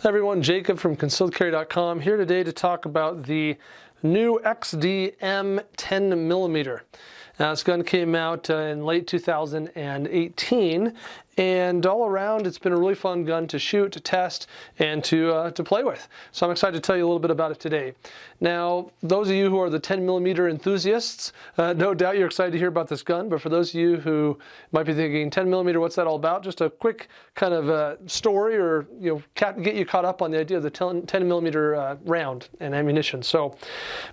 Everyone, Jacob from concealedcarry.com here today to talk about the new XDM 10mm. Now, this gun came out in late 2018, and all around it's been a really fun gun to shoot, to test, and to play with. So I'm excited to tell you a little bit about it today. Now, those of you who are the 10mm enthusiasts, no doubt you're excited to hear about this gun, but for those of you who might be thinking, 10mm, what's that all about? Just a quick kind of story, or get you caught up on the idea of the 10mm round and ammunition. So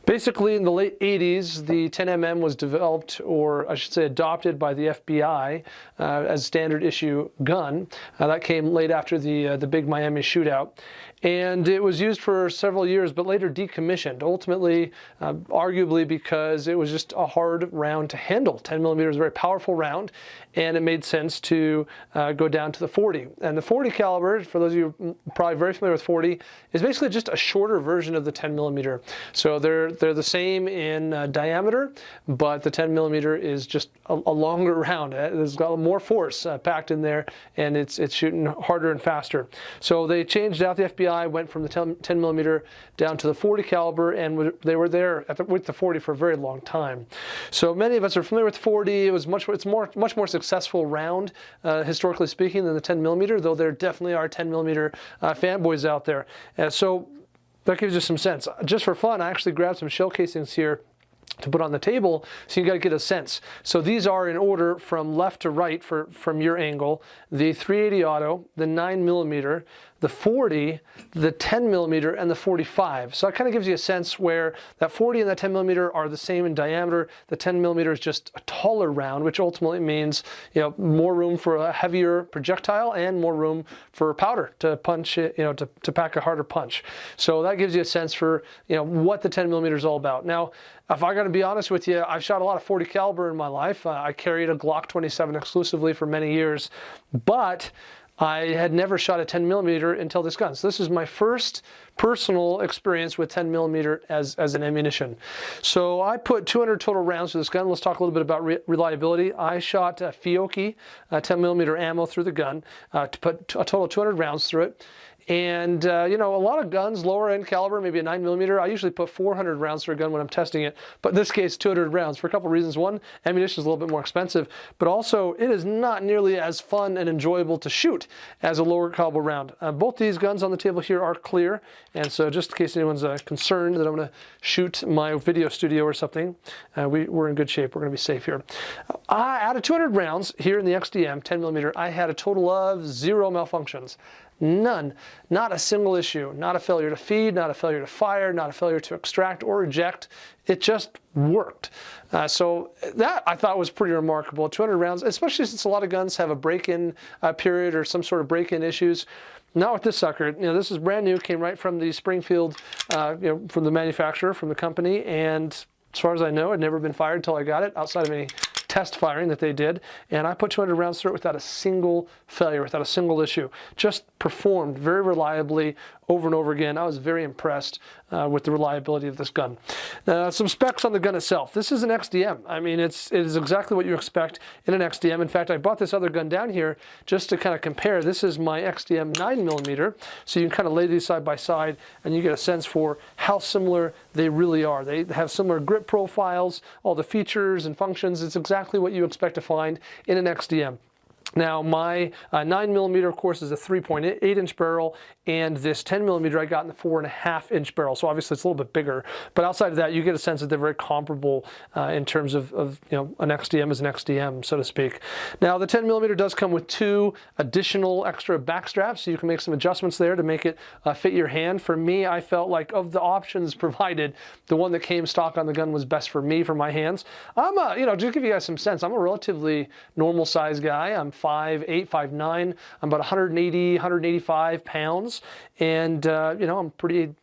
basically in the late 80s, the 10mm was developed, or I should say adopted, by the FBI as standard issue gun. That came late after the big Miami shootout. And it was used for several years, but later decommissioned, ultimately, arguably because it was just a hard round to handle. 10mm is a very powerful round, and it made sense to go down to the 40. And the 40 caliber, for those of you probably very familiar with 40, is basically just a shorter version of the 10mm. So they're the same in diameter, but the 10mm is just a longer round. It's got more force packed in there, and it's shooting harder and faster. So they changed out the FBI. Went from the 10mm down to the 40 caliber, and they were there with the 40 for a very long time. So many of us are familiar with 40. It's much more successful round, historically speaking, than the 10mm, though there definitely are 10mm fanboys out there. So that gives you some sense. Just for fun, I actually grabbed some shell casings here to put on the table, so you got to get a sense. So these are in order from left to right from your angle: the 380 auto, the 9mm, the 40, the 10mm, and the 45. So it kind of gives you a sense where that 40 and that 10mm are the same in diameter. The 10mm is just a taller round, which ultimately means more room for a heavier projectile and more room for powder to punch it, to pack a harder punch. So that gives you a sense for what the 10mm is all about. Now, if I got to be honest with you, I've shot a lot of 40 caliber in my life. I carried a Glock 27 exclusively for many years, but I had never shot a 10mm until this gun. So this is my first personal experience with 10mm as an ammunition. So I put 200 total rounds to this gun. Let's talk a little bit about reliability. I shot Fiocchi 10mm ammo through the gun to put a total of 200 rounds through it. And, a lot of guns, lower end caliber, maybe a 9mm, I usually put 400 rounds through a gun when I'm testing it. But in this case, 200 rounds for a couple of reasons. One, ammunition is a little bit more expensive, but also it is not nearly as fun and enjoyable to shoot as a lower caliber round. Both these guns on the table here are clear, and so just in case anyone's concerned that I'm going to shoot my video studio or something, we're in good shape. We're going to be safe here. Out of 200 rounds here in the XDM 10mm, I had a total of 0 malfunctions. None. Not a single issue. Not a failure to feed, not a failure to fire, not a failure to extract or eject. It just worked. So that I thought was pretty remarkable. 200 rounds, especially since a lot of guns have a break-in period or some sort of break-in issues. Not with this sucker. This is brand new, came right from the Springfield, from the manufacturer, from the company, and as far as I know, it had never been fired until I got it, outside of any test firing that they did, and I put 200 rounds through it without a single failure, without a single issue. Just performed very reliably over and over again. I was very impressed with the reliability of this gun. Some specs on the gun itself. This is an XDM. I mean, it is exactly what you expect in an XDM. In fact, I bought this other gun down here just to kind of compare. This is my XDM 9mm, so you can kind of lay these side by side and you get a sense for how similar they really are. They have similar grip profiles, all the features and functions. It's exactly what you expect to find in an XDM. Now, my 9mm, of course, is a 3.8-inch barrel, and this 10mm I got in the 4.5-inch barrel, so obviously it's a little bit bigger. But outside of that, you get a sense that they're very comparable in terms of an XDM is an XDM, so to speak. Now, the 10mm does come with 2 additional extra back straps, so you can make some adjustments there to make it fit your hand. For me, I felt like of the options provided, the one that came stock on the gun was best for me, for my hands. I'm just to give you guys some sense, I'm a relatively normal size guy. I'm 5'8", 5'9". I'm about 180, 185 pounds, and I'm pretty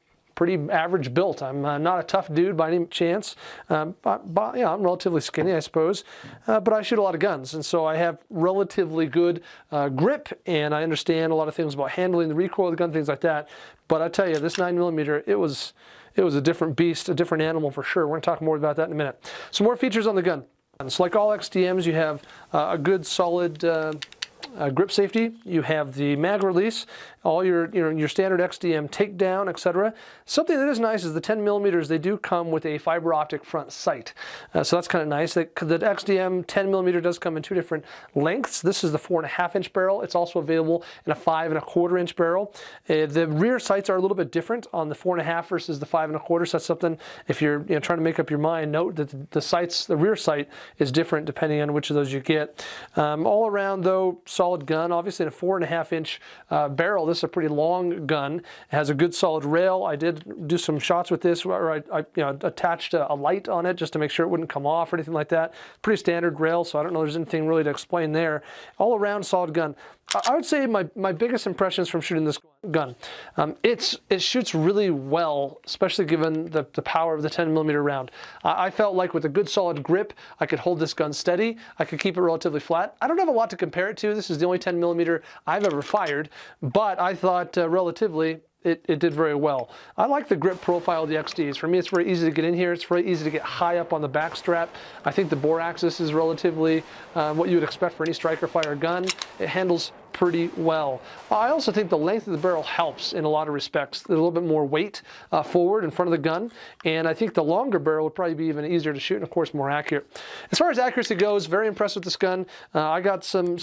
average built. I'm not a tough dude by any chance. I'm relatively skinny, I suppose, but I shoot a lot of guns, and so I have relatively good grip, and I understand a lot of things about handling the recoil of the gun, things like that. But I tell you, this 9mm, it was a different beast, a different animal for sure. We're going to talk more about that in a minute. Some more features on the gun. So like all XDMs, you have a good solid grip safety, you have the mag release, all your standard XDM takedown, etc. Something that is nice is the 10mm, they do come with a fiber optic front sight. So that's kind of nice. The XDM 10mm does come in two different lengths. This is the 4.5-inch barrel. It's also available in a 5.25-inch barrel. The rear sights are a little bit different on the 4.5 versus the 5.25. So that's something, if you're trying to make up your mind, note that the rear sight is different depending on which of those you get. All around though, solid gun. Obviously in a 4.5-inch barrel, this is a pretty long gun. It has a good solid rail. I did do some shots with this where I attached a light on it just to make sure it wouldn't come off or anything like that. Pretty standard rail, so I don't know if there's anything really to explain there. All around solid gun. I would say my biggest impressions from shooting this gun, it shoots really well, especially given the power of the 10mm round. I felt like with a good solid grip, I could hold this gun steady. I could keep it relatively flat. I don't have a lot to compare it to. This is the only 10mm I've ever fired, but I thought relatively, it did very well. I like the grip profile of the XDs. For me, it's very easy to get in here. It's very easy to get high up on the back strap. I think the bore axis is relatively what you would expect for any striker fire gun. It handles pretty well. I also think the length of the barrel helps in a lot of respects. There's a little bit more weight forward in front of the gun, and I think the longer barrel would probably be even easier to shoot and of course more accurate. As far as accuracy goes, very impressed with this gun. I got some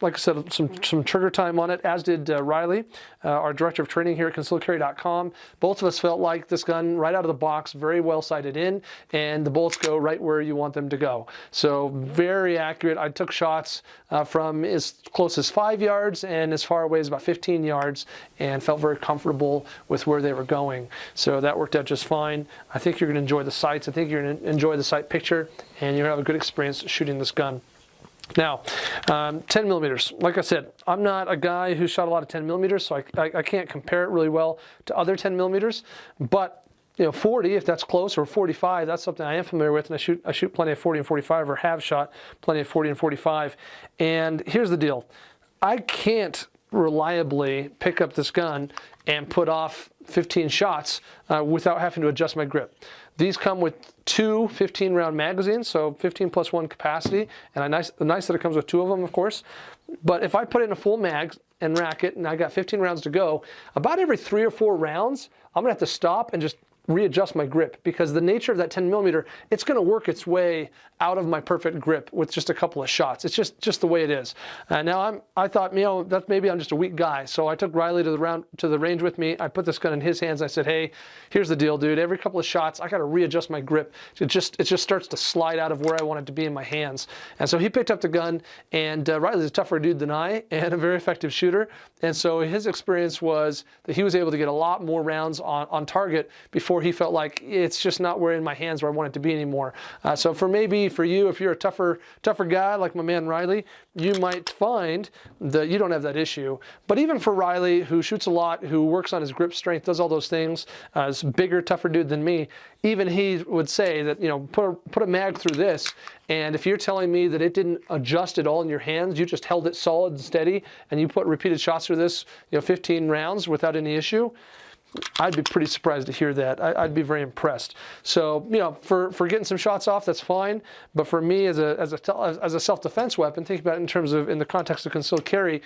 like I said, some trigger time on it, as did Riley, our director of training here at concealedcarry.com. Both of us felt like this gun right out of the box, very well sighted in, and the bullets go right where you want them to go. So very accurate. I took shots from as close as 5 yards and as far away as about 15 yards and felt very comfortable with where they were going. So that worked out just fine. I think you're going to enjoy the sights. I think you're going to enjoy the sight picture, and you're going to have a good experience shooting this gun. Now, 10mm. Like I said, I'm not a guy who shot a lot of 10mm, so I can't compare it really well to other 10mm, but 40, if that's close, or 45, that's something I am familiar with, and I shoot plenty of 40 and 45, or have shot plenty of 40 and 45. And here's the deal. I can't reliably pick up this gun and put off 15 shots without having to adjust my grip. These come with two 15-round magazines, so 15 plus 1 capacity, and nice that it comes with 2 of them, of course. But if I put it in a full mag and rack it, and I got 15 rounds to go, about every 3 or 4 rounds, I'm gonna have to stop and just readjust my grip, because the nature of that 10mm, it's going to work its way out of my perfect grip with just a couple of shots. It's just the way it is. Now I thought, that maybe I'm just a weak guy, so I took Riley to the range with me. I put this gun in his hands. I said, hey, here's the deal, dude. Every couple of shots, I got to readjust my grip. It just starts to slide out of where I want it to be in my hands. And so he picked up the gun, and Riley's a tougher dude than I, and a very effective shooter. And so his experience was that he was able to get a lot more rounds on target before he felt like it's just not in my hands where I want it to be anymore. So for you, if you're a tougher guy like my man Riley, you might find that you don't have that issue. But even for Riley, who shoots a lot, who works on his grip strength, does all those things, is a bigger, tougher dude than me, even he would say that, put a mag through this, and if you're telling me that it didn't adjust at all in your hands, you just held it solid and steady, and you put repeated shots through this, 15 rounds without any issue, I'd be pretty surprised to hear that. I'd be very impressed. So, for getting some shots off, that's fine. But for me, as a self-defense weapon, think about it in the context of concealed carry,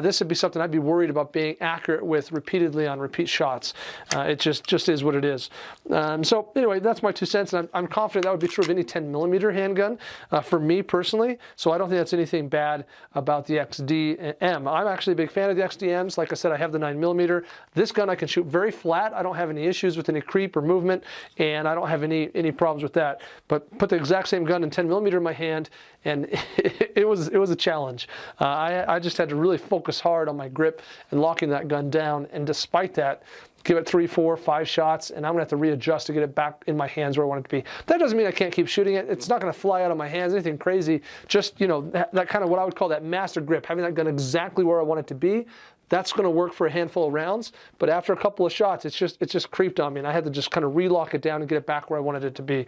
this would be something I'd be worried about being accurate with repeatedly on repeat shots. It just is what it is. So anyway, that's my 2 cents, and I'm confident that would be true of any 10mm handgun for me personally. So I don't think that's anything bad about the XDM. I'm actually a big fan of the XDMs. Like I said, I have the 9mm. This gun I can shoot very flat. I don't have any issues with any creep or movement, and I don't have any problems with that. But put the exact same gun in 10mm in my hand, and it was a challenge. I just had to really focus hard on my grip and locking that gun down, and despite that, give it 3, 4, 5 shots, and I'm gonna have to readjust to get it back in my hands where I want it to be. That doesn't mean I can't keep shooting it. It's not gonna fly out of my hands, anything crazy. Just, that kind of what I would call that master grip, having that gun exactly where I want it to be. That's going to work for a handful of rounds, but after a couple of shots, it's just creeped on me, and I had to just kind of relock it down and get it back where I wanted it to be.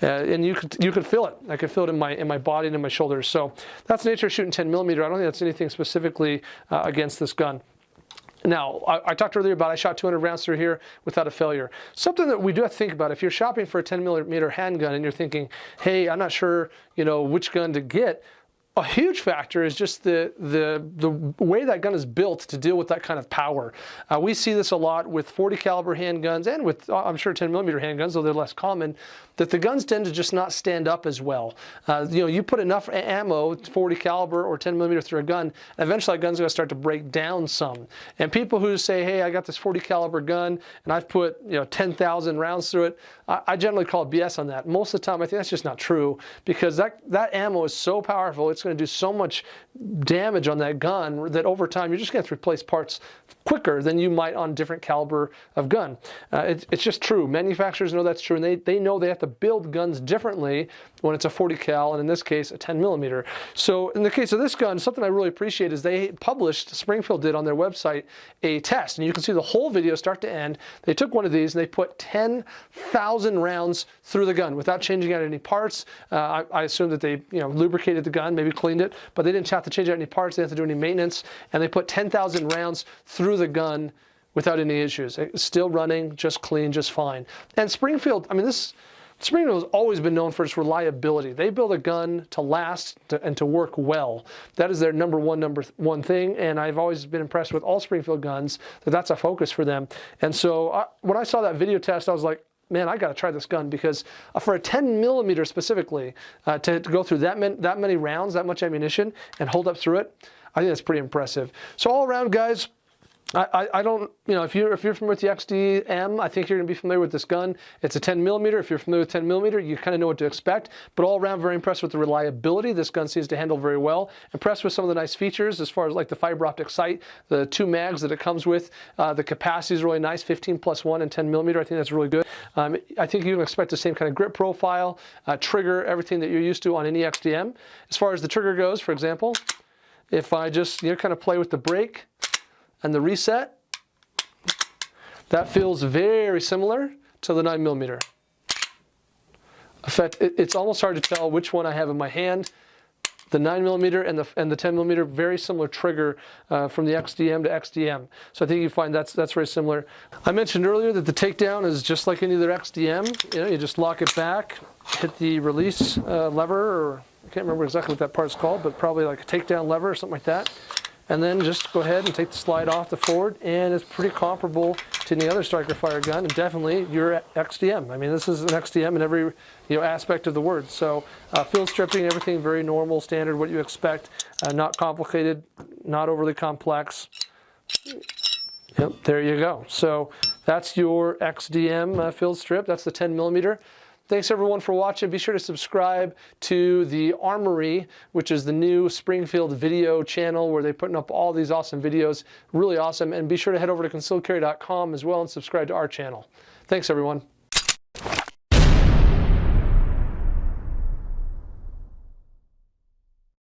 And you could feel it. I could feel it in my body and in my shoulders. So that's the nature of shooting 10mm. I don't think that's anything specifically against this gun. Now, I talked earlier about I shot 200 rounds through here without a failure. Something that we do have to think about, if you're shopping for a 10mm handgun and you're thinking, hey, I'm not sure, which gun to get, a huge factor is just the way that gun is built to deal with that kind of power. We see this a lot with 40 caliber handguns and with, I'm sure, 10mm handguns, though they're less common, that the guns tend to just not stand up as well. You know, you put enough ammo, 40 caliber or 10mm through a gun, and eventually that gun's going to start to break down some. And people who say, hey, I got this 40 caliber gun and I've put 10,000 rounds through it, I generally call BS on that. Most of the time, I think that's just not true, because that ammo is so powerful, it's going to do so much damage on that gun that over time you're just going to have to replace parts quicker than you might on different caliber of gun. It's just true. Manufacturers know that's true, and they know they have to build guns differently when it's a 40 cal, and in this case a 10mm. So in the case of this gun, something I really appreciate is they published, Springfield did on their website, a test, and you can see the whole video start to end. They took one of these and they put 10,000 rounds through the gun without changing out any parts. I assume that they lubricated the gun, maybe cleaned it, but they didn't have to change out any parts, they didn't have to do any maintenance, and they put 10,000 rounds through the gun without any issues. It's still running, just clean, just fine. And Springfield, I mean, Springfield has always been known for its reliability. They build a gun to last and to work well. That is their number one thing, and I've always been impressed with all Springfield guns, that's a focus for them. And so when I saw that video test, I was like, man, I got to try this gun, because for a 10mm specifically, to go through that many rounds, that much ammunition, and hold up through it, I think that's pretty impressive. So all around, guys, I don't, if you're familiar with the XDM, I think you're going to be familiar with this gun. It's a 10mm. If you're familiar with 10mm, you kind of know what to expect. But all around, very impressed with the reliability. This gun seems to handle very well. Impressed with some of the nice features as far as like the fiber optic sight, the 2 mags that it comes with. The capacity is really nice, 15+1 and 10mm. I think that's really good. I think you can expect the same kind of grip profile, trigger, everything that you're used to on any XDM. As far as the trigger goes, for example, if I just kind of play with the brake and the reset, that feels very similar to the 9mm. In fact, it's almost hard to tell which one I have in my hand. The 9mm and the 10mm, very similar trigger from the XDM to XDM. So I think you find that's very similar. I mentioned earlier that the takedown is just like any other XDM. You just lock it back, hit the release lever, or I can't remember exactly what that part's called, but probably like a takedown lever or something like that. And then just go ahead and take the slide off the forward, and it's pretty comparable to any other striker fire gun, and definitely your XDM. I mean, this is an XDM in every aspect of the word. So field stripping, everything very normal, standard, what you expect, not complicated, not overly complex. Yep, there you go. So that's your XDM field strip. That's the 10mm. Thanks everyone for watching. Be sure to subscribe to the Armory, which is the new Springfield video channel where they're putting up all these awesome videos. Really awesome. And be sure to head over to concealedcarry.com as well and subscribe to our channel. Thanks everyone.